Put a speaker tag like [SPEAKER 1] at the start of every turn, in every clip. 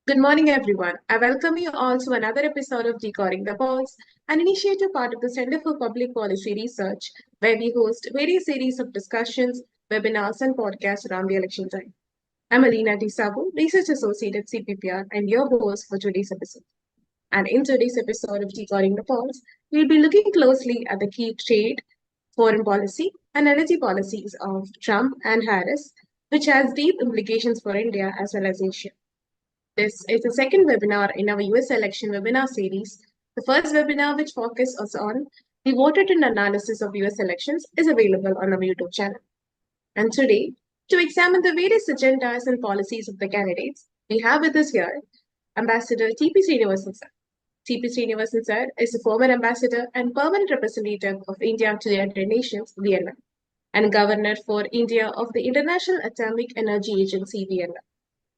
[SPEAKER 1] Good morning, everyone. I welcome you all to another episode of Decoding the Polls, an initiative part of the Center for Public Policy Research, where we host various series of discussions, webinars, and podcasts around the election time. I'm Alina D. Sabu, Research Associate at CPPR, and your host for today's episode. And in today's episode of Decoding the Polls, we'll be looking closely at the key trade, foreign policy, and energy policies of Trump and Harris, which has deep implications for India as well as Asia. This is the second webinar in our US election webinar series. The first webinar, which focuses on the voter turn analysis of US elections, is available on our YouTube channel. And today, to examine the various agendas and policies of the candidates, we have with us here Ambassador T.P. Sreenivasan sir. T.P. Sreenivasan sir is a former ambassador and permanent representative of India to the United Nations, Vienna, and governor for India of the International Atomic Energy Agency, Vienna.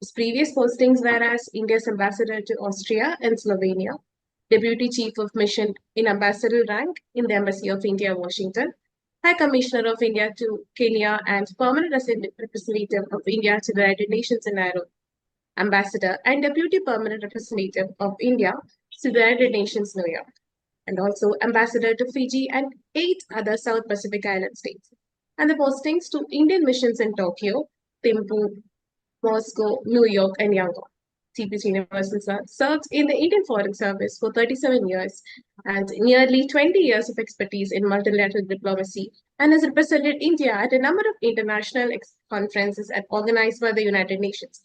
[SPEAKER 1] His previous postings were as India's ambassador to Austria and Slovenia, Deputy Chief of Mission in ambassador rank in the Embassy of India, Washington, High Commissioner of India to Kenya, and Permanent Representative of India to the United Nations in Nairobi, Ambassador and Deputy Permanent Representative of India to the United Nations, New York, and also Ambassador to Fiji and 8 other South Pacific Island states, and the postings to Indian missions in Tokyo, Thimphu, Moscow, New York, and Yangon. T.P. Sreenivasan served in the Indian Foreign Service for 37 years and nearly 20 years of expertise in multilateral diplomacy and has represented India at a number of international conferences organized by the United Nations,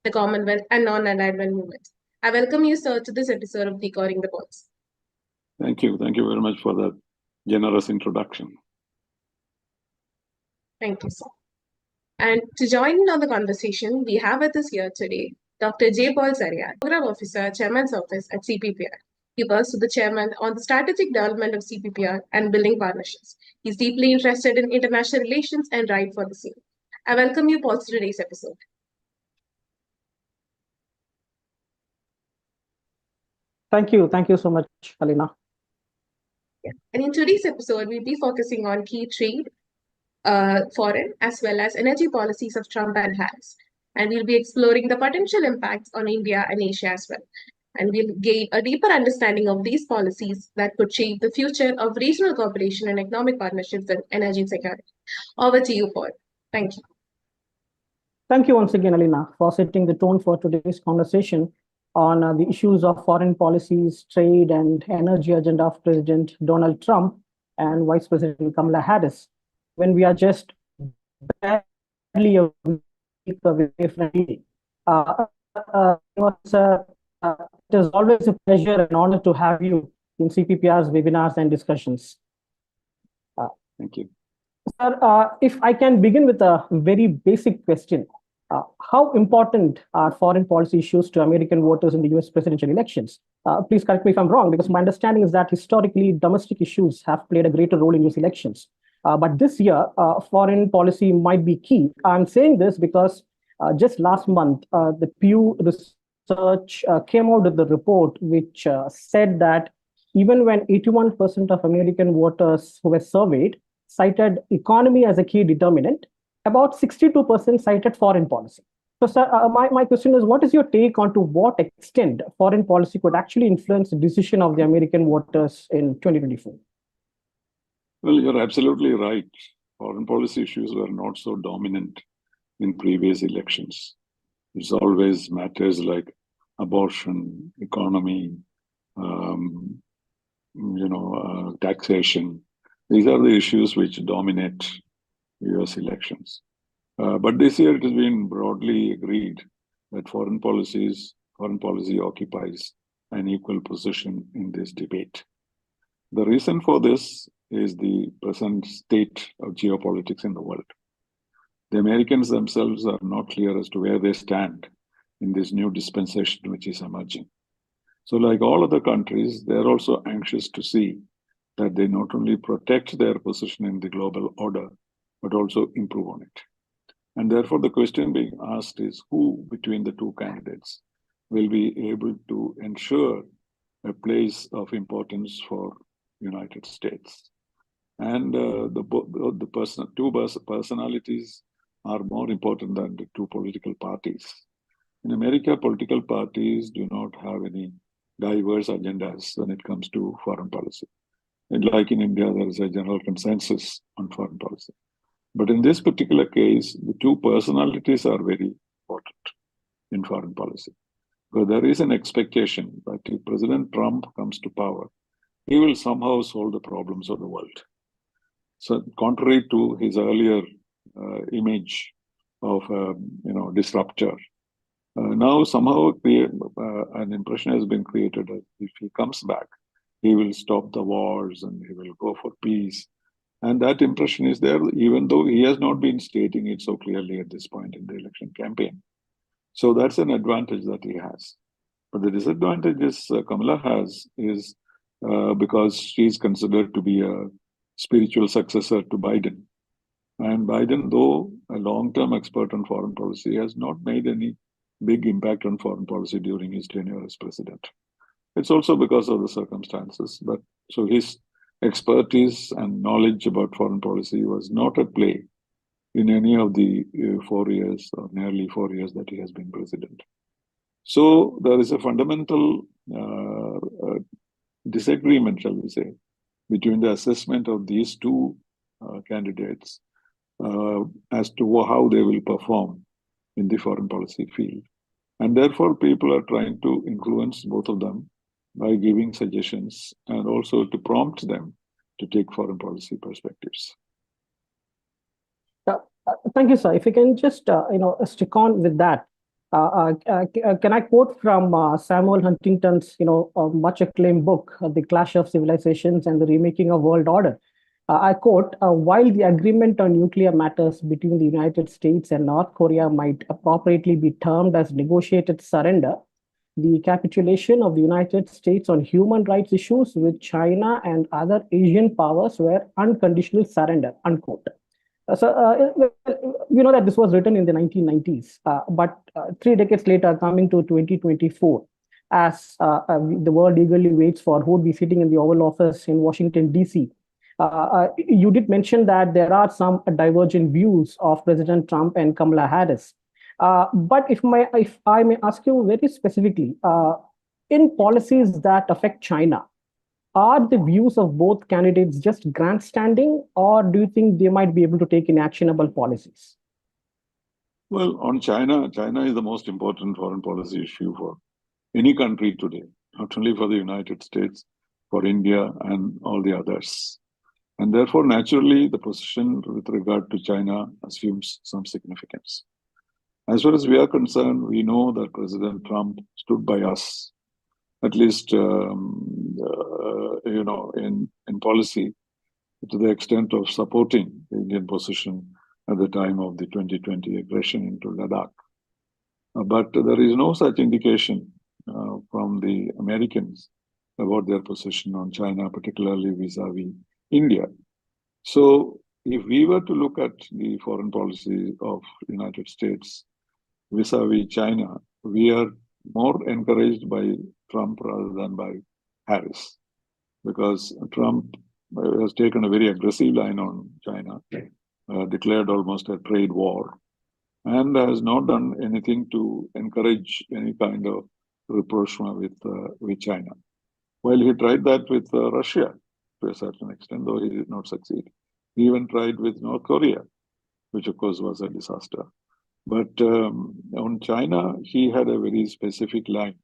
[SPEAKER 1] the Commonwealth, and non-alignment movement. I welcome you, sir, to this episode of Decoding the Polls.
[SPEAKER 2] Thank you. Thank you very much for that generous introduction.
[SPEAKER 1] Thank you, sir. And to join in on the conversation, we have with us here today Dr. J. Paul Zachariah, Program Officer, Chairman's Office at CPPR. He works with the Chairman on the strategic development of CPPR and building partnerships. He's deeply interested in international relations and right for the same. I welcome you, Paul, to today's episode.
[SPEAKER 3] Thank you. Thank you so much, Alina.
[SPEAKER 1] Yeah. And in today's episode, we'll be focusing on key trade, foreign as well as energy policies of Trump and Harris. And we'll be exploring the potential impacts on India and Asia as well. And we'll gain a deeper understanding of these policies that could shape the future of regional cooperation and economic partnerships and energy security. Over to you, Paul. Thank you.
[SPEAKER 3] Thank you once again, Alina, for setting the tone for today's conversation on the issues of foreign policies, trade, and energy agenda of President Donald Trump and Vice President Kamala Harris, when we are just barely a week away from it. It is always a pleasure and honor to have you in CPPR's webinars and discussions.
[SPEAKER 2] Thank you.
[SPEAKER 3] Sir, if I can begin with a very basic question. How important are foreign policy issues to American voters in the US presidential elections? Please correct me if I'm wrong, because my understanding is that historically domestic issues have played a greater role in US elections. But this year, foreign policy might be key. I'm saying this because just last month, the Pew Research came out with the report which said that even when 81% of American voters who were surveyed cited economy as a key determinant, about 62% cited foreign policy. So, sir, my question is, what is your take on to what extent foreign policy could actually influence the decision of the American voters in 2024?
[SPEAKER 2] Well, you're absolutely right. Foreign policy issues were not so dominant in previous elections. It's always matters like abortion, economy, taxation. These are the issues which dominate US elections. But this year it has been broadly agreed that foreign policy occupies an equal position in this debate. The reason for this is the present state of geopolitics in the world. The Americans themselves are not clear as to where they stand in this new dispensation which is emerging. So like all other countries, they're also anxious to see that they not only protect their position in the global order, but also improve on it. And therefore, the question being asked is who between the two candidates will be able to ensure a place of importance for United States. And two personalities are more important than the two political parties. In America, political parties do not have any diverse agendas when it comes to foreign policy. And like in India, there is a general consensus on foreign policy. But in this particular case, the two personalities are very important in foreign policy. So there is an expectation that if President Trump comes to power, he will somehow solve the problems of the world. So contrary to his earlier image of disruptor, now somehow an impression has been created that if he comes back, he will stop the wars and he will go for peace. And that impression is there, even though he has not been stating it so clearly at this point in the election campaign. So that's an advantage that he has. But the disadvantage Kamala has is because she's considered to be a spiritual successor to Biden. And Biden, though a long-term expert on foreign policy, has not made any big impact on foreign policy during his tenure as president. It's also because of the circumstances. But so his expertise and knowledge about foreign policy was not at play in any of the 4 years or nearly 4 years that he has been president. So there is a fundamental disagreement, shall we say, between the assessment of these two candidates as to how they will perform in the foreign policy field. And therefore, people are trying to influence both of them by giving suggestions and also to prompt them to take foreign policy perspectives.
[SPEAKER 3] Thank you, sir. If you can just stick on with that. Can I quote from Samuel Huntington's much acclaimed book, The Clash of Civilizations and the Remaking of World Order? I quote, while the agreement on nuclear matters between the United States and North Korea might appropriately be termed as negotiated surrender, the capitulation of the United States on human rights issues with China and other Asian powers were unconditional surrender, unquote. We know that this was written in the 1990s, but 3 decades later, coming to 2024, as the world eagerly waits for who would be sitting in the Oval Office in Washington, D.C., you did mention that there are some divergent views of President Trump and Kamala Harris. But if I may ask you very specifically, in policies that affect China, are the views of both candidates just grandstanding, or do you think they might be able to take in actionable policies?
[SPEAKER 2] Well, on China is the most important foreign policy issue for any country today, not only for the United States, for India and all the others. And therefore, naturally, the position with regard to China assumes some significance. As far as we are concerned, we know that President Trump stood by us, at least in policy, to the extent of supporting the Indian position at the time of the 2020 aggression into Ladakh. But there is no such indication from the Americans about their position on China, particularly vis-a-vis India. So if we were to look at the foreign policy of the United States vis-a-vis China, we are more encouraged by Trump rather than by Harris, because Trump has taken a very aggressive line on China, declared almost a trade war, and has not done anything to encourage any kind of rapprochement with China. Well, he tried that with Russia to a certain extent, though he did not succeed. He even tried with North Korea, which of course was a disaster. But on China, he had a very specific line,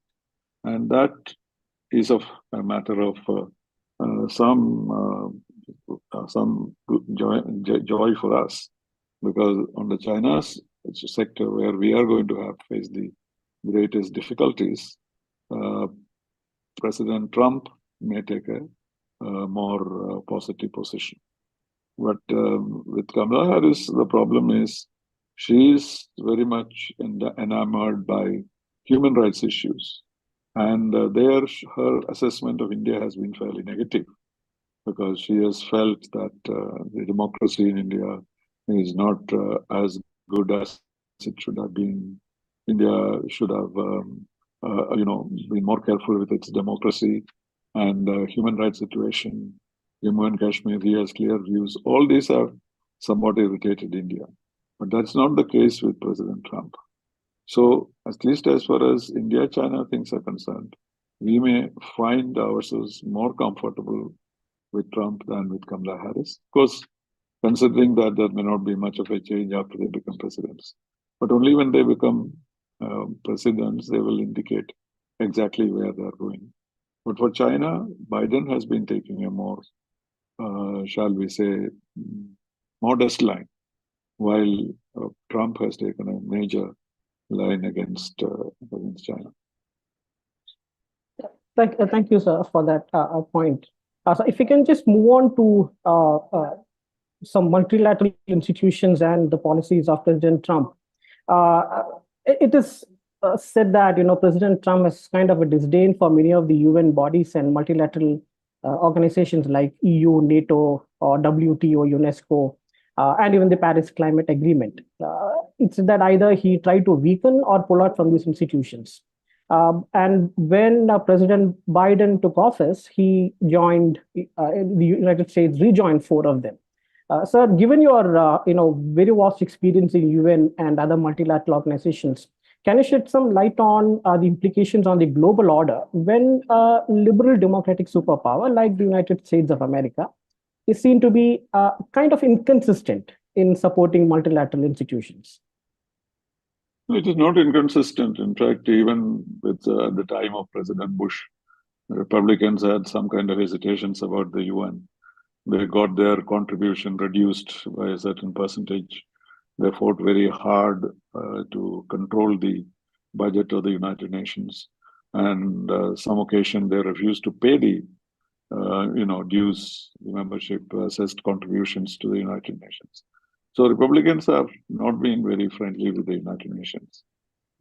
[SPEAKER 2] and that is of a matter of some joy for us, because on the China's sector, where we are going to have face the greatest difficulties, President Trump may take a more positive position. But with Kamala Harris, the problem is she is very much enamored by human rights issues. And there, her assessment of India has been fairly negative, because she has felt that the democracy in India is not as good as it should have been. India should have, been more careful with its democracy and human rights situation. Jammu and Kashmir, he has clear views. All these have somewhat irritated India. But that's not the case with President Trump. So, at least as far as India-China things are concerned, we may find ourselves more comfortable with Trump than with Kamala Harris. Of course, considering that there may not be much of a change after they become presidents. But only when they become presidents, they will indicate exactly where they're going. But for China, Biden has been taking a more, shall we say, modest line, while Trump has taken a major line against China.
[SPEAKER 3] Thank you, sir, for that point. So if we can just move on to some multilateral institutions and the policies of President Trump. It is said that President Trump has kind of a disdain for many of the UN bodies and multilateral organizations like EU, NATO, or WTO, UNESCO, and even the Paris Climate Agreement. It's that either he tried to weaken or pull out from these institutions. And when President Biden took office, he joined the United States rejoined 4 of them. Sir, given your very vast experience in UN and other multilateral organizations, can you shed some light on the implications on the global order when a liberal democratic superpower like the United States of America is seen to be kind of inconsistent in supporting multilateral institutions?
[SPEAKER 2] It is not inconsistent. In fact, even with the time of President Bush, Republicans had some kind of hesitations about the UN. They got their contribution reduced by a certain percentage. They fought very hard to control the budget of the United Nations. And some occasion they refused to pay the dues, the membership assessed contributions to the United Nations. So Republicans have not been very friendly with the United Nations.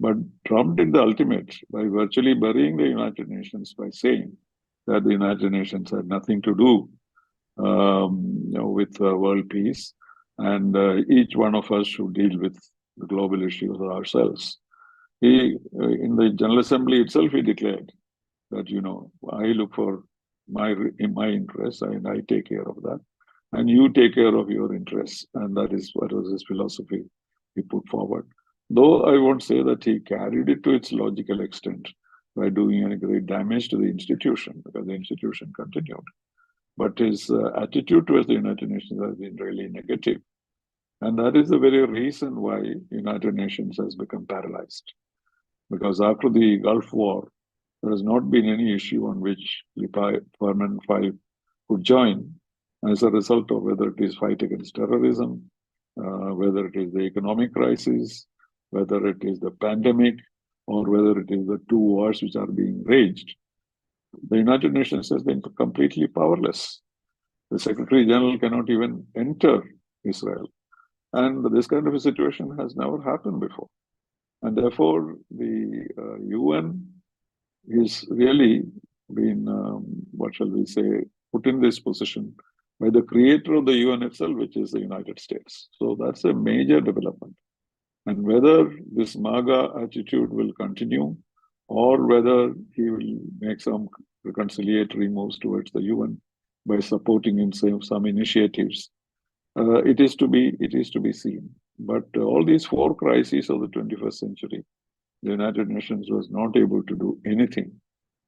[SPEAKER 2] But Trump did the ultimate by virtually burying the United Nations by saying that the United Nations had nothing to do with world peace, and each one of us should deal with the global issues ourselves. He, in the General Assembly itself, he declared that I look for my interests and I take care of that, and you take care of your interests, and that is what was his philosophy he put forward. Though I won't say that he carried it to its logical extent by doing any great damage to the institution, because the institution continued. But his attitude towards the United Nations has been really negative. And that is the very reason why United Nations has become paralyzed. Because after the Gulf War, there has not been any issue on which the permanent 5 could join as a result of whether it is fight against terrorism, whether it is the economic crisis, whether it is the pandemic, or whether it is the 2 wars which are being waged. The United Nations has been completely powerless. The Secretary General cannot even enter Israel. And this kind of a situation has never happened before. And therefore, the UN is really been, what shall we say, put in this position by the creator of the UN itself, which is the United States. So that's a major development. And whether this MAGA attitude will continue, or whether he will make some reconciliatory moves towards the UN by supporting in some initiatives, it is to be seen. But all these 4 crises of the 21st century, the United Nations was not able to do anything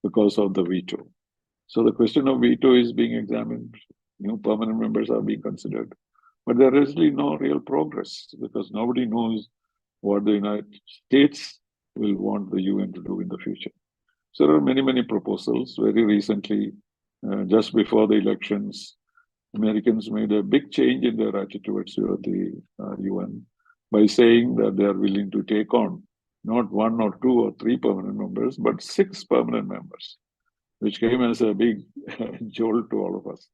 [SPEAKER 2] because of the veto. So the question of veto is being examined. New permanent members are being considered, but there is really no real progress because nobody knows what the United States will want the UN to do in the future. So there are many, many proposals. Very recently, just before the elections, Americans made a big change in their attitude towards the UN by saying that they are willing to take on not 1 or 2 or 3 permanent members, but 6 permanent members, which came as a big jolt to all of us.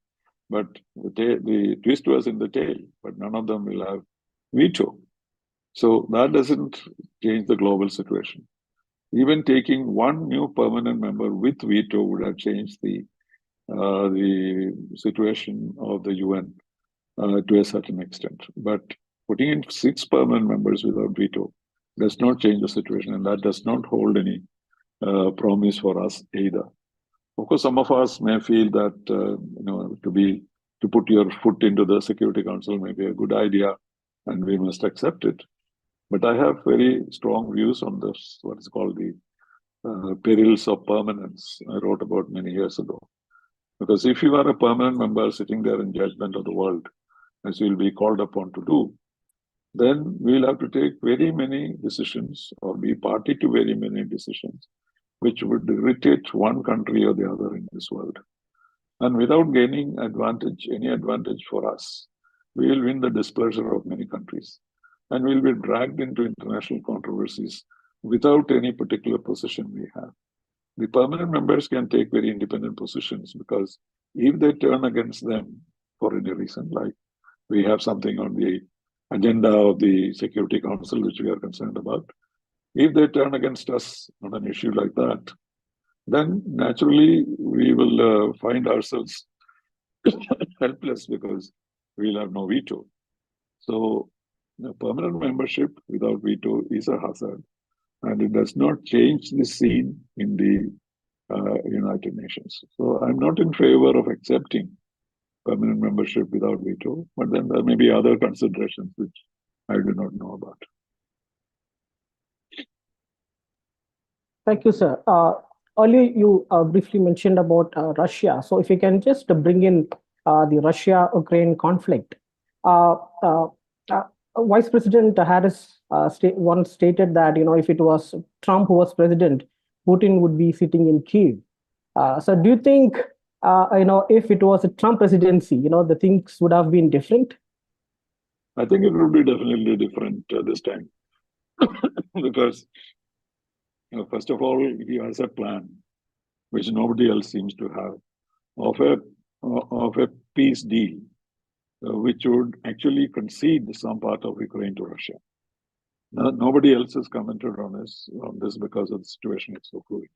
[SPEAKER 2] But the twist was in the tail, but none of them will have veto. So that doesn't change the global situation. Even taking 1 new permanent member with veto would have changed the situation of the UN to a certain extent. But putting in 6 permanent members without veto does not change the situation, and that does not hold any promise for us either. Of course, some of us may feel that to put your foot into the Security Council may be a good idea, and we must accept it. But I have very strong views on this, what is called the perils of permanence. I wrote about many years ago. Because if you are a permanent member sitting there in judgment of the world, as you'll be called upon to do, then we'll have to take very many decisions or be party to very many decisions, which would irritate one country or the other in this world. And without gaining advantage, any advantage for us, we will win the displeasure of many countries. And we'll be dragged into international controversies without any particular position we have. The permanent members can take very independent positions because if they turn against them for any reason, like we have something on the agenda of the Security Council, which we are concerned about, if they turn against us on an issue like that, then naturally we will find ourselves helpless because we'll have no veto. So permanent membership without veto is a hazard, and it does not change the scene in the United Nations. So I'm not in favor of accepting permanent membership without veto, but then there may be other considerations which I do not know about.
[SPEAKER 3] Thank you, sir. Earlier, you briefly mentioned about Russia. So if you can just bring in the Russia-Ukraine conflict. Vice President Harris once stated that, if it was Trump who was president, Putin would be sitting in Kyiv. So do you think, if it was a Trump presidency, the things would have been different?
[SPEAKER 2] I think it would be definitely different this time. Because, first of all, he has a plan, which nobody else seems to have, of a peace deal, which would actually concede some part of Ukraine to Russia. Nobody else has commented on this because of the situation is so fluid.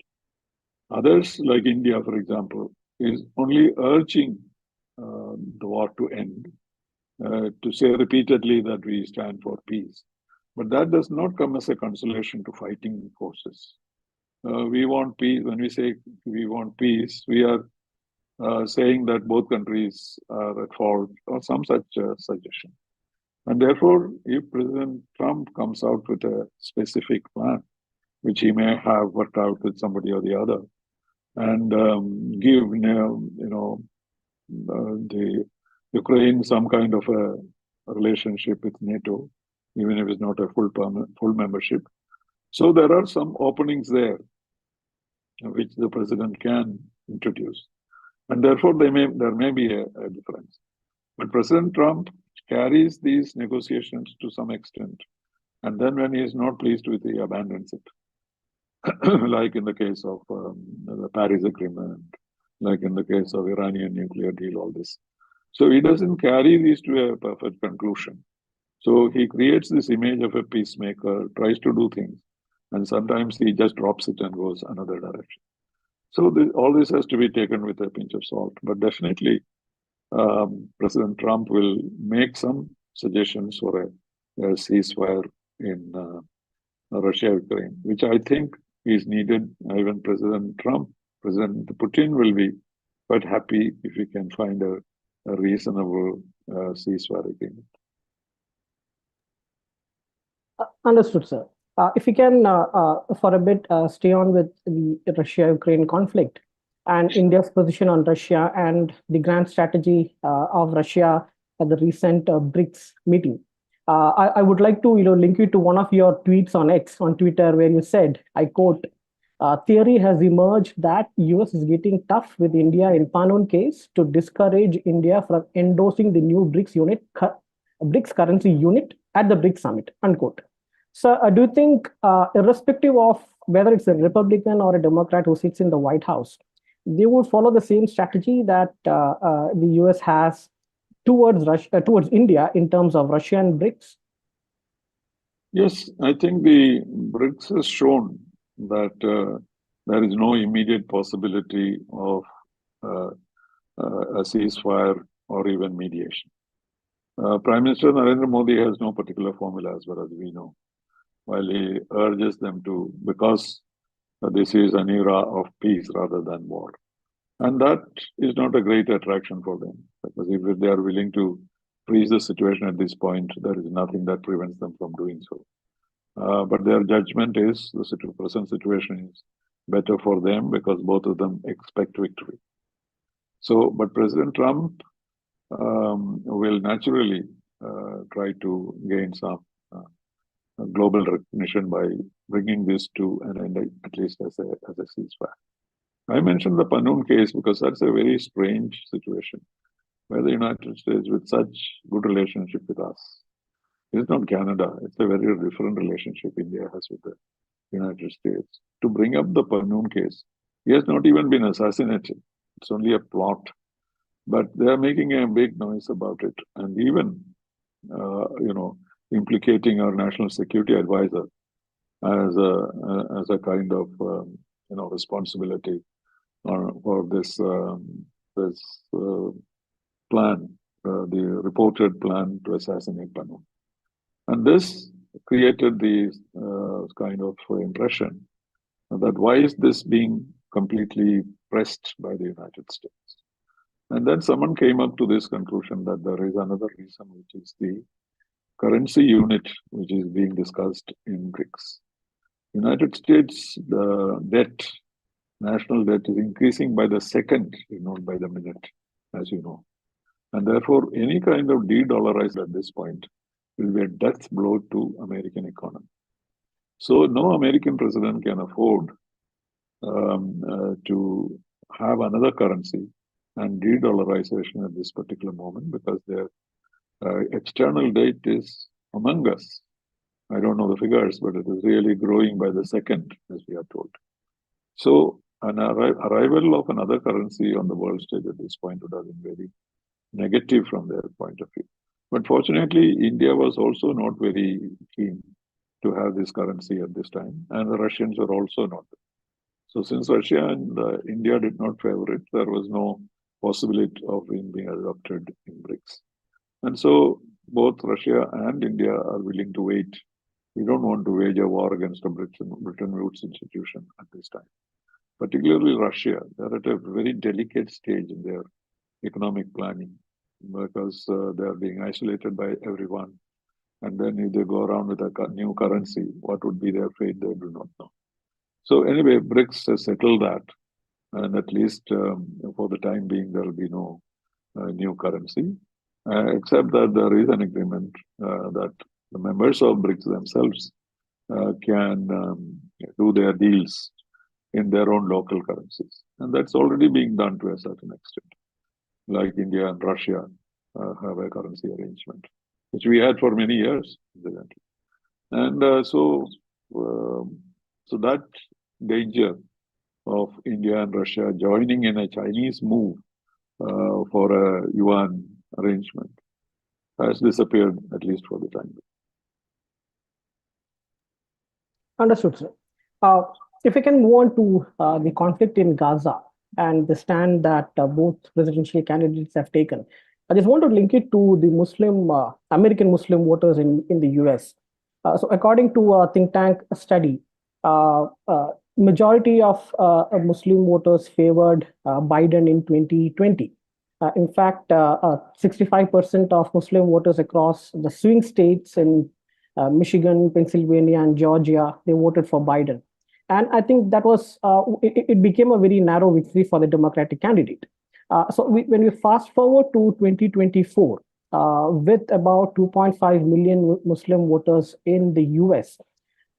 [SPEAKER 2] Others, like India, for example, is only urging the war to end, to say repeatedly that we stand for peace. But that does not come as a consolation to fighting forces. We want peace. When we say we want peace, we are saying that both countries are at fault or some such suggestion. And therefore, if President Trump comes out with a specific plan, which he may have worked out with somebody or the other, and give the Ukraine some kind of a relationship with NATO, even if it's not a full membership. So there are some openings there which the president can introduce, and therefore there may be a difference. But President Trump carries these negotiations to some extent, and then when he is not pleased with it, he abandons it. Like in the case of the Paris Agreement, like in the case of Iranian nuclear deal, all this. So he doesn't carry these to a perfect conclusion. So he creates this image of a peacemaker, tries to do things, and sometimes he just drops it and goes another direction. So all this has to be taken with a pinch of salt. But definitely, President Trump will make some suggestions for a ceasefire in Russia-Ukraine, which I think is needed. Even President Putin will be quite happy if we can find a reasonable ceasefire agreement.
[SPEAKER 3] Understood, sir. If we can, for a bit, stay on with the Russia-Ukraine conflict and India's position on Russia and the grand strategy of Russia at the recent BRICS meeting. I would like to link you to one of your tweets on X, on Twitter, where you said, I quote, theory has emerged that US is getting tough with India in Panun case to discourage India from endorsing the new BRICS currency unit at the BRICS summit, unquote. So do you think, irrespective of whether it's a Republican or a Democrat who sits in the White House, they would follow the same strategy that the US has towards India in terms of Russia and BRICS?
[SPEAKER 2] Yes, I think the BRICS has shown that there is no immediate possibility of a ceasefire or even mediation. Prime Minister Narendra Modi has no particular formula as far as we know, while he urges them to, because this is an era of peace rather than war. And that is not a great attraction for them, because if they are willing to freeze the situation at this point, there is nothing that prevents them from doing so. But their judgment is the present situation is better for them because both of them expect victory. So, but President Trump will naturally try to gain some global recognition by bringing this to an end, at least as a ceasefire. I mentioned the Panun case because that's a very strange situation where the United States, with such good relationship with us, it's not Canada, it's a very different relationship India has with the United States. To bring up the Panun case, he has not even been assassinated. It's only a plot. But they are making a big noise about it. And even, implicating our national security advisor as a kind of, responsibility for this plan, the reported plan to assassinate Panun. And this created the kind of impression that why is this being completely pressed by the United States? And then someone came up to this conclusion that there is another reason, which is the currency unit, which is being discussed in BRICS. United States, the debt, national debt is increasing by the second, not by the minute, as you know. And therefore, any kind of de-dollarized at this point will be a death blow to American economy. So no American president can afford to have another currency and de-dollarization at this particular moment because their external debt is among us. I don't know the figures, but it is really growing by the second, as we are told. So an arrival of another currency on the world stage at this point would have been very negative from their point of view. But fortunately, India was also not very keen to have this currency at this time, and the Russians were also not. So since Russia and India did not favor it, there was no possibility of it being adopted in BRICS. And so both Russia and India are willing to wait. We don't want to wage a war against a Bretton Woods institution at this time. Particularly Russia, they're at a very delicate stage in their economic planning because they are being isolated by everyone. And then if they go around with a new currency, what would be their fate? They do not know. So anyway, BRICS has settled that. And at least for the time being, there will be no new currency, except that there is an agreement that the members of BRICS themselves can do their deals in their own local currencies. And that's already being done to a certain extent. Like India and Russia have a currency arrangement, which we had for many years, incidentally. And so that danger of India and Russia joining in a Chinese move for a yuan arrangement has disappeared, at least for the time being.
[SPEAKER 3] Understood, sir. If we can move on to the conflict in Gaza and the stand that both presidential candidates have taken, I just want to link it to the American Muslim voters in the US. So according to a think tank study, majority of Muslim voters favored Biden in 2020. In fact, 65% of Muslim voters across the swing states in Michigan, Pennsylvania, and Georgia, they voted for Biden. And I think that was, it became a very narrow victory for the Democratic candidate. So when we fast forward to 2024, with about 2.5 million Muslim voters in the US,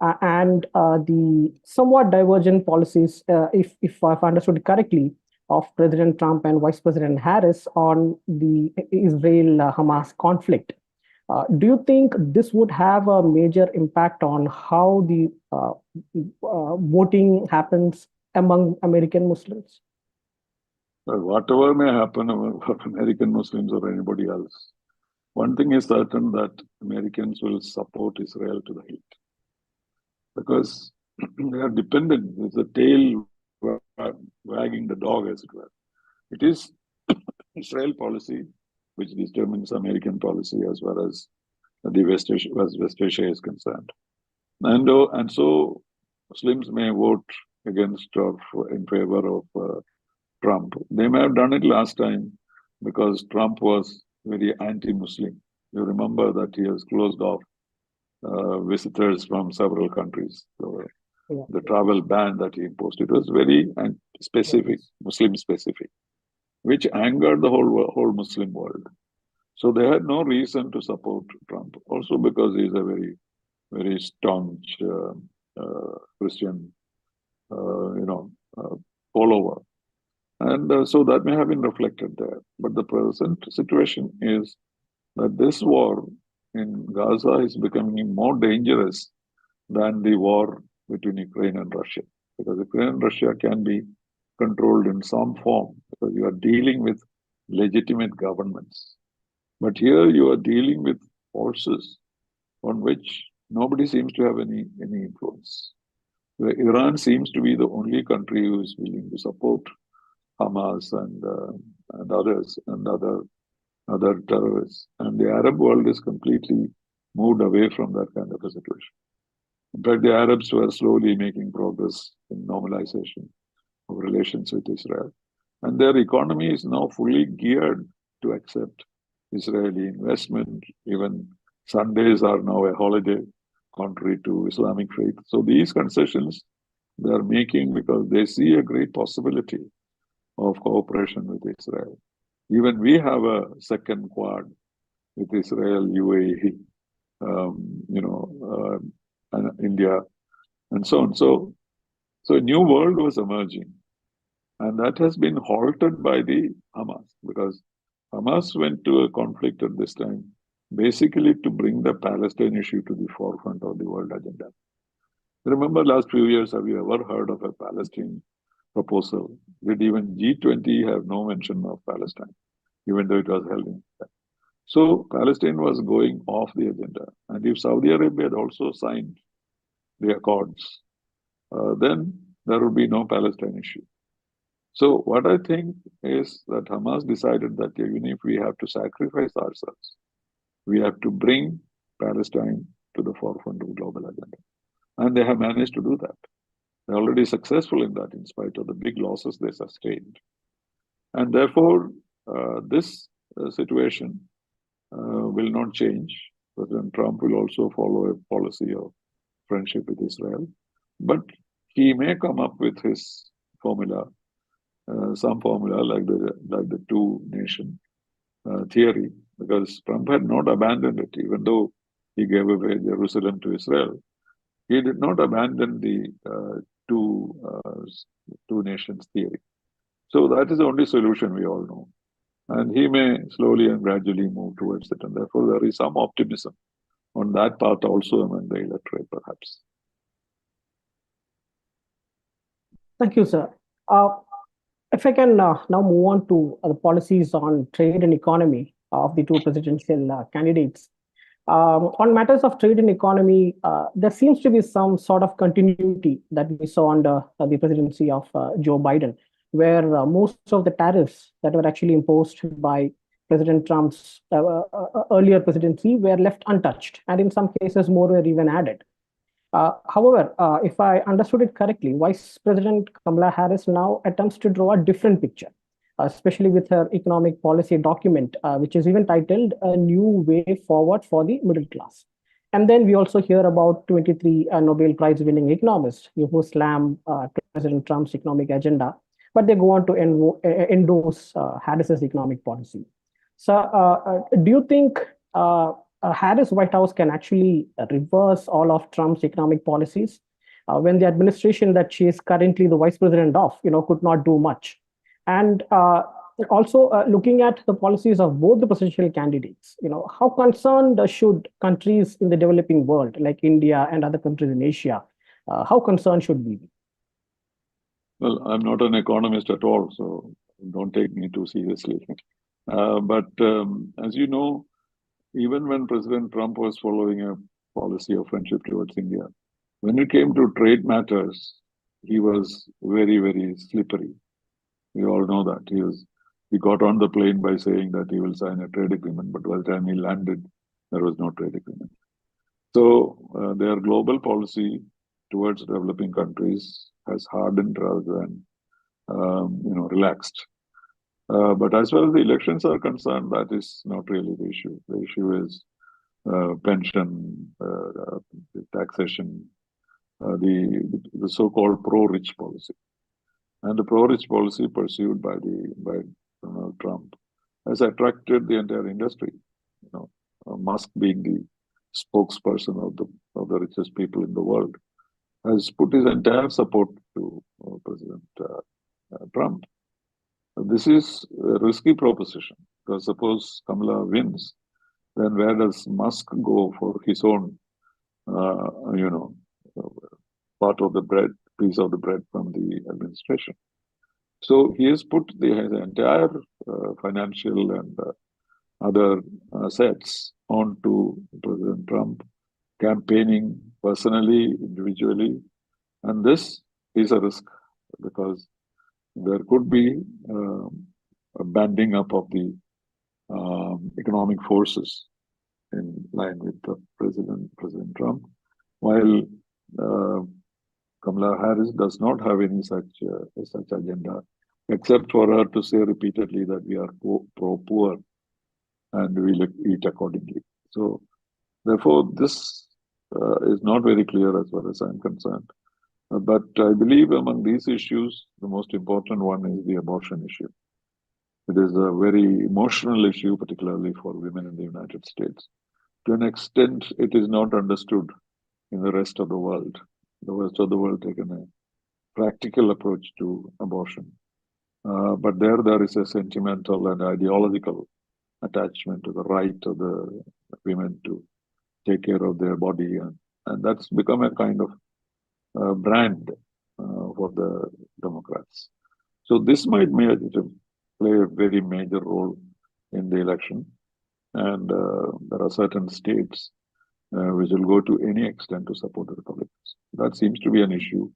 [SPEAKER 3] and the somewhat divergent policies, if I've understood correctly, of President Trump and Vice President Harris on the Israel-Hamas conflict. Do you think this would have a major impact on how the voting happens among American Muslims?
[SPEAKER 2] Well, whatever may happen for American Muslims or anybody else, one thing is certain that Americans will support Israel to the hilt. Because they are dependent. It's the tail wagging the dog, as it were. It is Israel policy which determines American policy as well as the West Asia is concerned. And so Muslims may vote against or in favor of Trump. They may have done it last time because Trump was very anti-Muslim. You remember that he has closed off visitors from several countries. So
[SPEAKER 3] Yeah.
[SPEAKER 2] the travel ban that he imposed, it was very specific, Muslim specific, which angered the whole Muslim world. So they had no reason to support Trump. Also because he's a very staunch Christian, follower, and so that may have been reflected there. But the present situation is that this war in Gaza is becoming more dangerous than the war between Ukraine and Russia, because Ukraine and Russia can be controlled in some form because you are dealing with legitimate governments. But here you are dealing with forces on which nobody seems to have any influence. Iran seems to be the only country who is willing to support Hamas and others and other terrorists. And the Arab world is completely moved away from that kind of a situation. In fact, the Arabs were slowly making progress in normalization of relations with Israel. And their economy is now fully geared to accept Israeli investment. Even Sundays are now a holiday, contrary to Islamic faith. So these concessions they are making because they see a great possibility of cooperation with Israel. Even we have a second quad with Israel, UAE, and India, and so on. So a new world was emerging, and that has been halted by the Hamas, because Hamas went to a conflict at this time, basically to bring the Palestine issue to the forefront of the world agenda. Remember, last few years, have you ever heard of a Palestine proposal? Did even G20 have no mention of Palestine, even though it was held in Japan? So Palestine was going off the agenda. And if Saudi Arabia had also signed the accords, then there would be no Palestine issue. So what I think is that Hamas decided that even if we have to sacrifice ourselves, we have to bring Palestine to the forefront of the global agenda. And they have managed to do that. They're already successful in that, in spite of the big losses they sustained. And therefore, this situation will not change. President Trump will also follow a policy of friendship with Israel. But he may come up with his formula, some formula like the two-nation theory, because Trump had not abandoned it, even though he gave away Jerusalem to Israel. He did not abandon the two nations theory. So that is the only solution we all know. And he may slowly and gradually move towards it. And therefore, there is some optimism on that part also among the electorate, perhaps.
[SPEAKER 3] Thank you, sir. If I can now move on to the policies on trade and economy of the two presidential candidates. On matters of trade and economy, there seems to be some sort of continuity that we saw under the presidency of Joe Biden, where most of the tariffs that were actually imposed by President Trump's earlier presidency were left untouched, and in some cases, more were even added. However, if I understood it correctly, Vice President Kamala Harris now attempts to draw a different picture, especially with her economic policy document, which is even titled A New Way Forward for the Middle Class. And then we also hear about 23 Nobel Prize winning economists who slam President Trump's economic agenda, but they go on to endorse Harris's economic policy. So do you think Harris White House can actually reverse all of Trump's economic policies when the administration that she is currently the vice president of, could not do much? And also looking at the policies of both the presidential candidates, how concerned should countries in the developing world, like India and other countries in Asia, how concerned should we be?
[SPEAKER 2] Well, I'm not an economist at all, so don't take me too seriously. But as you know, even when President Trump was following a policy of friendship towards India, when it came to trade matters, he was very, very slippery. We all know that. He got on the plane by saying that he will sign a trade agreement, but by the time he landed, there was no trade agreement. So their global policy towards developing countries has hardened rather than relaxed. But as far as the elections are concerned, that is not really the issue. The issue is pension, taxation, the so-called pro-rich policy. And the pro-rich policy pursued by Donald Trump has attracted the entire industry. Musk being the spokesperson of the richest people in the world has put his entire support to President Trump. This is a risky proposition because suppose Kamala wins, then where does Musk go for his own, part of the bread, piece of the bread from the administration? So he has put his entire financial and other assets onto President Trump, campaigning personally, individually, and this is a risk because there could be a banding up of the economic forces in line with President Trump, while Kamala Harris does not have any such agenda, except for her to say repeatedly that we are pro-poor and we'll eat accordingly. So, therefore, this is not very clear as far as I'm concerned. But I believe among these issues, the most important one is the abortion issue. It is a very emotional issue, particularly for women in the United States. To an extent, it is not understood in the rest of the world. The rest of the world taken a practical approach to abortion. But there is a sentimental and ideological attachment to the right of the women to take care of their body. And that's become a kind of brand for the Democrats. So this might play a very major role in the election. And there are certain states which will go to any extent to support the Republicans. That seems to be an issue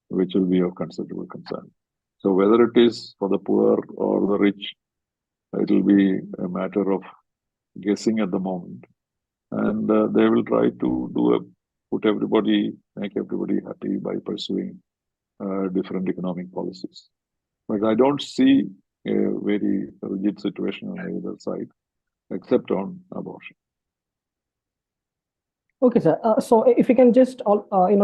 [SPEAKER 2] which will be of considerable concern. So whether it is for the poor or the rich, it will be a matter of guessing at the moment. And they will try to make everybody happy by pursuing different economic policies. But I don't see a very rigid situation on either side, except on abortion.
[SPEAKER 3] Okay, sir. So if you can just,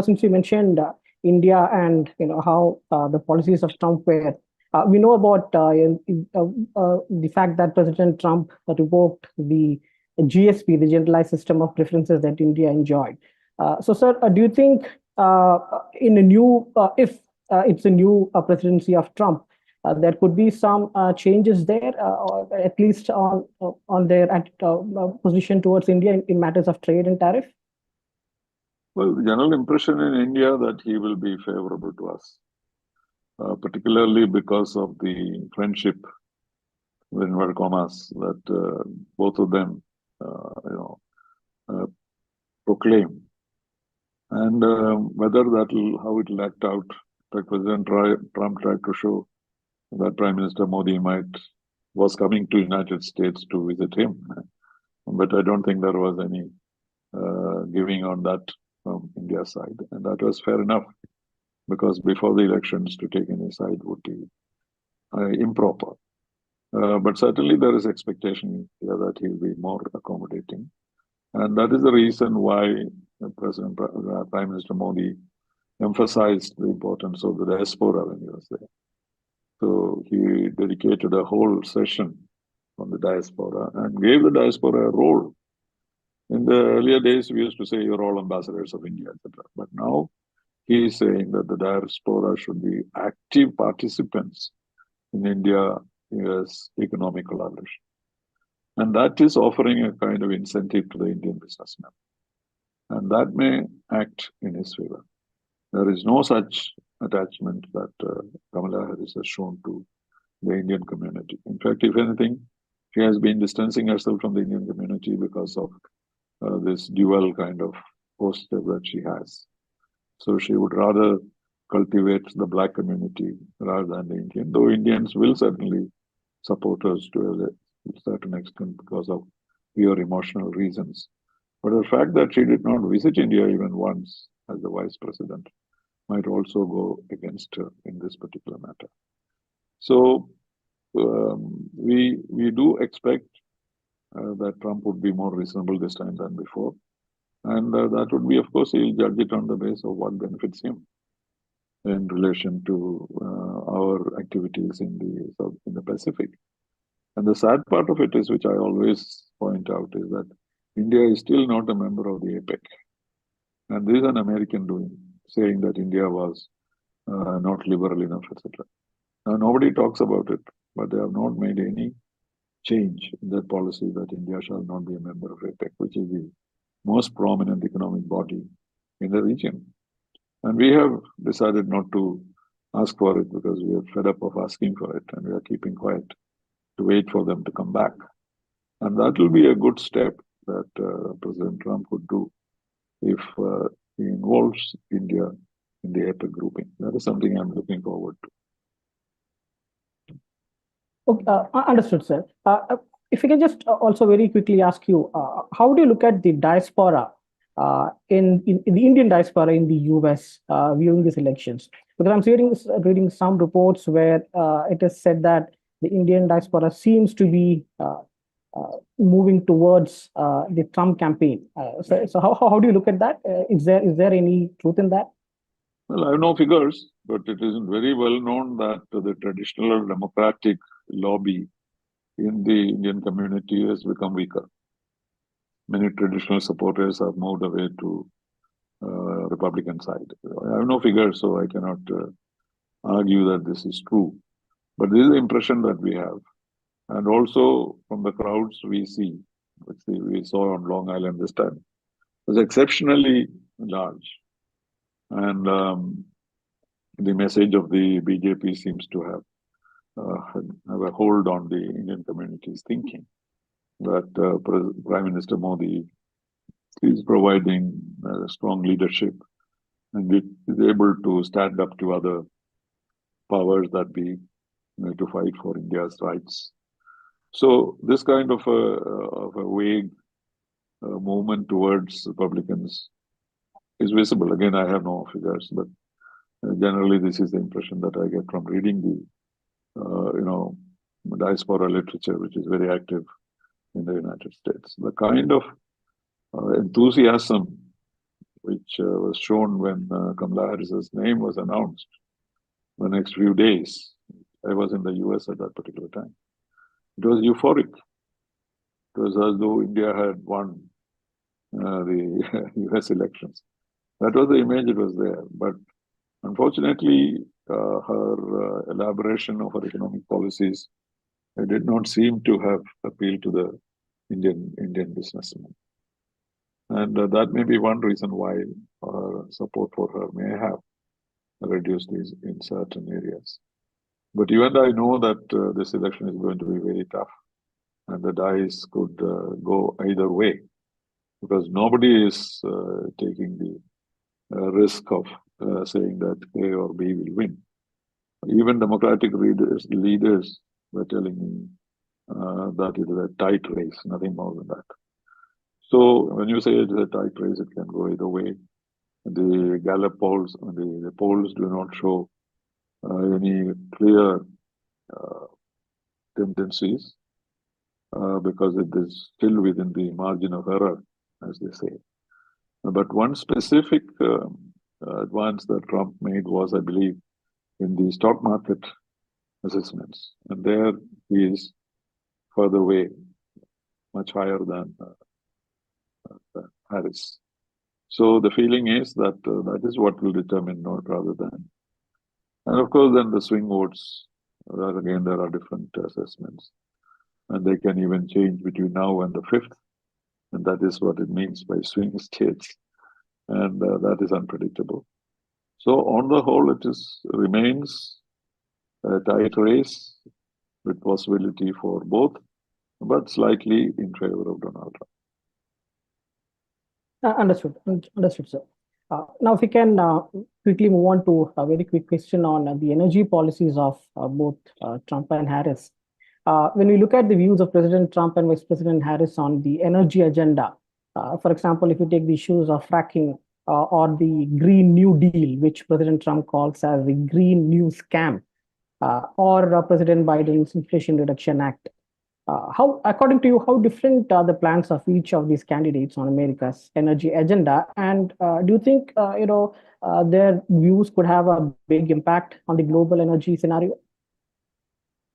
[SPEAKER 3] since you mentioned India and how the policies of Trump were, we know about the fact that President Trump revoked the GSP, the Generalized System of Preferences that India enjoyed. So, sir, do you think in a new, if it's a new presidency of Trump, there could be some changes there, or at least on their position towards India in matters of trade and tariff?
[SPEAKER 2] Well, the general impression in India that he will be favorable to us, particularly because of the friendship, in inverted commas, that both of them, proclaim. And whether how it will act out, like President Trump tried to show that Prime Minister Modi was coming to United States to visit him. But I don't think there was any giving on that from India's side. And that was fair enough, because before the elections to take any side would be improper. But certainly there is expectation here that he'll be more accommodating. And that is the reason why Prime Minister Modi emphasized the importance of the diaspora when he was there. So he dedicated a whole session on the diaspora and gave the diaspora a role. In the earlier days, we used to say you're all ambassadors of India, etc. But now he is saying that the diaspora should be active participants in India's economic collaboration. And that is offering a kind of incentive to the Indian businessman. And that may act in his favor. There is no such attachment that Kamala Harris has shown to the Indian community. In fact, if anything, she has been distancing herself from the Indian community because of this dual kind of posture that she has. So she would rather cultivate the Black community rather than the Indian, though Indians will certainly support us to a certain extent because of pure emotional reasons. But the fact that she did not visit India even once as the vice president might also go against her in this particular matter. So we do expect that Trump would be more reasonable this time than before. And that would be, of course, he'll judge it on the basis of what benefits him in relation to our activities in the Pacific. And the sad part of it is, which I always point out, is that India is still not a member of the APEC. And this is an American doing, saying that India was not liberal enough, etc. Now, nobody talks about it, but they have not made any change in their policy that India shall not be a member of APEC, which is the most prominent economic body in the region. And we have decided not to ask for it because we are fed up of asking for it, and we are keeping quiet to wait for them to come back. And that will be a good step that President Trump would do if he involves India in the APEC grouping. That is something I'm looking forward to.
[SPEAKER 3] Okay, understood, sir. If we can just also very quickly ask you, how do you look at the diaspora in the Indian diaspora in the US viewing these elections? Because I'm reading some reports where it is said that the Indian diaspora seems to be moving towards the Trump campaign. So how do you look at that? Is there any truth in that?
[SPEAKER 2] Well, I have no figures, but it is very well known that the traditional democratic lobby in the Indian community has become weaker. Many traditional supporters have moved away to Republican side. I have no figures, so I cannot argue that this is true. But this is the impression that we have. And also from the crowds we see, which we saw on Long Island this time, was exceptionally large. And the message of the BJP seems to have a hold on the Indian community's thinking that Prime Minister Modi is providing strong leadership and is able to stand up to other powers that be to fight for India's rights. So this kind of a vague movement towards Republicans is visible. Again, I have no figures, but generally this is the impression that I get from reading the diaspora literature, which is very active in the United States. The kind of enthusiasm which was shown when Kamala Harris's name was announced the next few days. I was in the US at that particular time. It was euphoric. It was as though India had won the US elections. That was the image it was there. But unfortunately, her elaboration of her economic policies did not seem to have appealed to the Indian businessmen. And that may be one reason why support for her may have reduced in certain areas. But you and I know that this election is going to be very tough, and the dice could go either way, because nobody is taking the risk of saying that A or B will win. Even Democratic leaders were telling me that it is a tight race, nothing more than that. So when you say it is a tight race, it can go either way. The Gallup polls, the polls do not show any clear tendencies because it is still within the margin of error, as they say. But one specific advance that Trump made was, I believe, in the stock market assessments. And there he is further away, much higher than Harris. So the feeling is that that is what will determine not rather than. And of course, then the swing votes, again, there are different assessments. And they can even change between now and the 5th. And that is what it means by swing states. And that is unpredictable. So on the whole, it remains a tight race with possibility for both, but slightly in favor of Donald Trump.
[SPEAKER 3] Understood, sir. Now, if we can quickly move on to a very quick question on the energy policies of both Trump and Harris. When we look at the views of President Trump and Vice President Harris on the energy agenda, for example, if you take the issues of fracking or the Green New Deal, which President Trump calls as the Green New Scam, or President Biden's Inflation Reduction Act, How, according to you, how different are the plans of each of these candidates on America's energy agenda? And do you think, their views could have a big impact on the global energy scenario?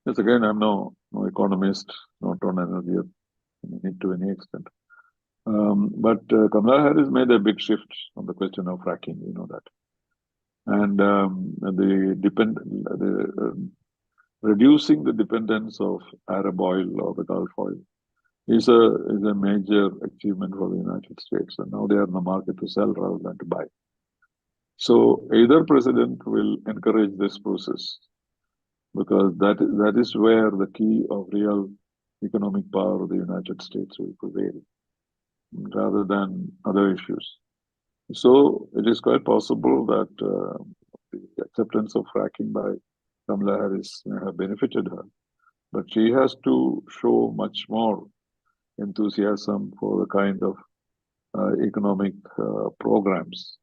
[SPEAKER 2] Yes, again, I'm no economist, not on energy to any extent. But Kamala Harris made a big shift on the question of fracking, you know that. And reducing the dependence of Arab oil or the Gulf oil is a major achievement for the United States. And now they are in the market to sell rather than to buy. So either president will encourage this process because that is where the key of real economic power of the United States will prevail rather than other issues. So it is quite possible that the acceptance of fracking by Kamala Harris may have benefited her, but she has to show much more enthusiasm for the kind of economic programs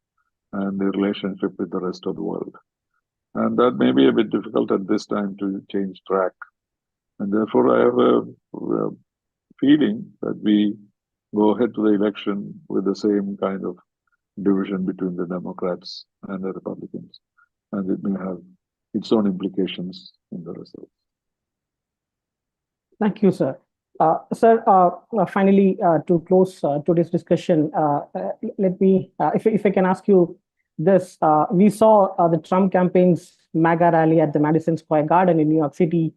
[SPEAKER 2] and the relationship with the rest of the world. And that may be a bit difficult at this time to change track. And therefore, I have a feeling that we go ahead to the election with the same kind of division between the Democrats and the Republicans. And it may have its own implications in the results.
[SPEAKER 3] Thank you, sir. Sir, finally, to close today's discussion, let me, if I can ask you this, we saw the Trump campaign's MAGA rally at the Madison Square Garden in New York City,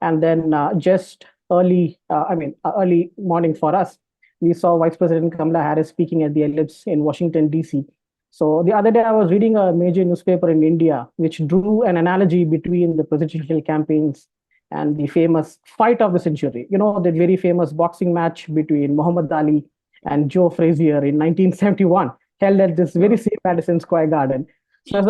[SPEAKER 3] and then just early morning for us, we saw Vice President Kamala Harris speaking at the Ellipse in Washington, D.C. So the other day, I was reading a major newspaper in India, which drew an analogy between the presidential campaigns and the famous fight of the century. You know, the very famous boxing match between Muhammad Ali and Joe Frazier in 1971, held at this very same Madison Square Garden. So,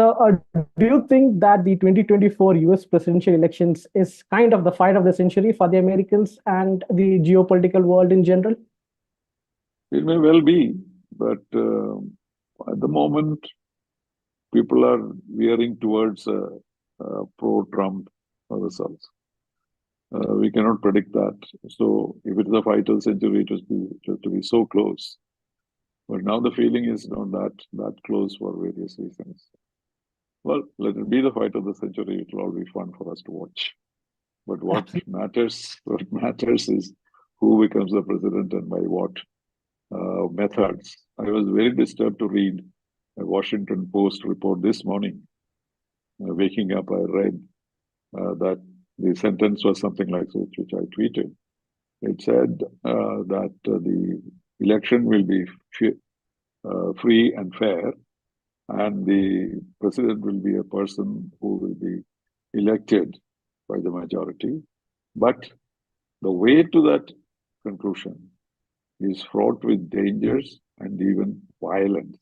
[SPEAKER 3] do you think that the 2024 US presidential elections is kind of the fight of the century for the Americans and the geopolitical world in general?
[SPEAKER 2] It may well be, but at the moment, people are veering towards pro-Trump results. We cannot predict that. So if it's the fight of the century, it has to be so close. But now the feeling is not that close for various reasons. Well, let it be the fight of the century. It will all be fun for us to watch. But what matters is who becomes the president and by what methods. I was very disturbed to read a Washington Post report this morning. Waking up, I read that the sentence was something like this, which I tweeted. It said that the election will be free and fair, and the president will be a person who will be elected by the majority. But the way to that conclusion is fraught with dangers and even violence.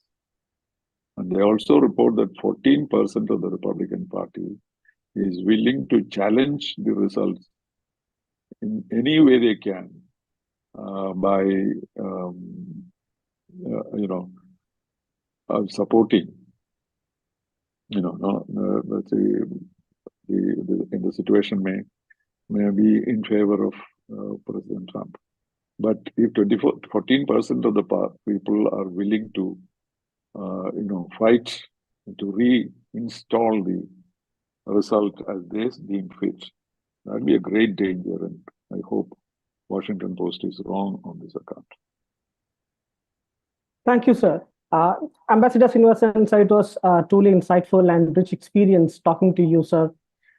[SPEAKER 2] And they also report that 14% of the Republican Party is willing to challenge the results in any way they can by supporting, let's say in the situation may be in favor of President Trump. But if 14% of the people are willing to, fight to reinstall the result as they deem fit, that'd be a great danger. And I hope Washington Post is wrong on this account.
[SPEAKER 3] Thank you, sir. Ambassador Sreenivasan, sir, it was truly insightful and rich experience talking to you, sir.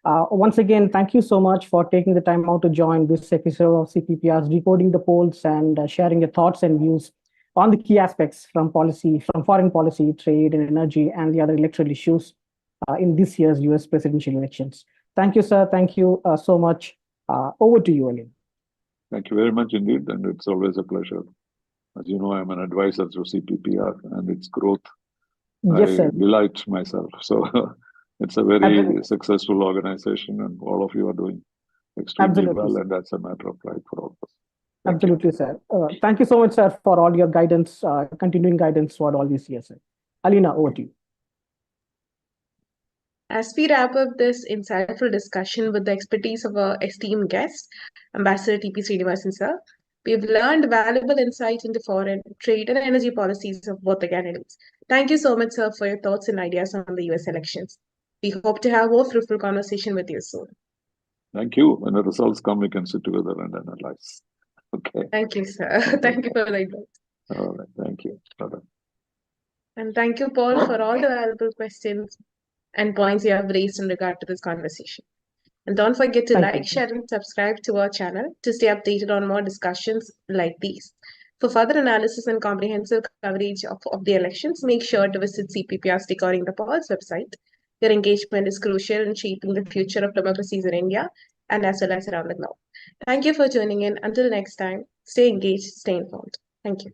[SPEAKER 3] Once again, thank you so much for taking the time out to join this episode of CPPR's Decoding the Polls and sharing your thoughts and views on the key aspects from foreign policy, trade and energy, and the other electoral issues in this year's US presidential elections. Thank you, sir. Thank you so much. Over to you, Alin.
[SPEAKER 2] Thank you very much indeed, and it's always a pleasure. As you know, I'm an advisor to CPPR and its growth.
[SPEAKER 3] Yes,
[SPEAKER 2] I
[SPEAKER 3] sir.
[SPEAKER 2] delight myself. So it's a very successful organization, and all of you are doing extremely well, and that's a matter of pride for all of us.
[SPEAKER 3] Absolutely, sir. Thank you so much, sir, for all your guidance, continuing guidance throughout all these years, sir. Alina, over to you.
[SPEAKER 1] As we wrap up this insightful discussion with the expertise of our esteemed guest, Ambassador T.P. Sreenivasan sir, we've learned valuable insights into foreign trade and energy policies of both the candidates. Thank you so much, sir, for your thoughts and ideas on the US elections. We hope to have more fruitful conversation with you soon.
[SPEAKER 2] Thank you. When the results come, we can sit together and analyze. Okay.
[SPEAKER 1] Thank you, sir. Thank you for the invite.
[SPEAKER 2] All right. Thank you. Bye-bye.
[SPEAKER 1] And thank you, Paul, for all the valuable questions and points you have raised in regard to this conversation. And don't forget to
[SPEAKER 3] Thank
[SPEAKER 1] like,
[SPEAKER 3] you.
[SPEAKER 1] share, and subscribe to our channel to stay updated on more discussions like these. For further analysis and comprehensive coverage of the elections, make sure to visit CPPR's Decoding the Polls website. Your engagement is crucial in shaping the future of democracies in India and as well as around the globe. Thank you for tuning in. Until next time, stay engaged, stay informed. Thank you.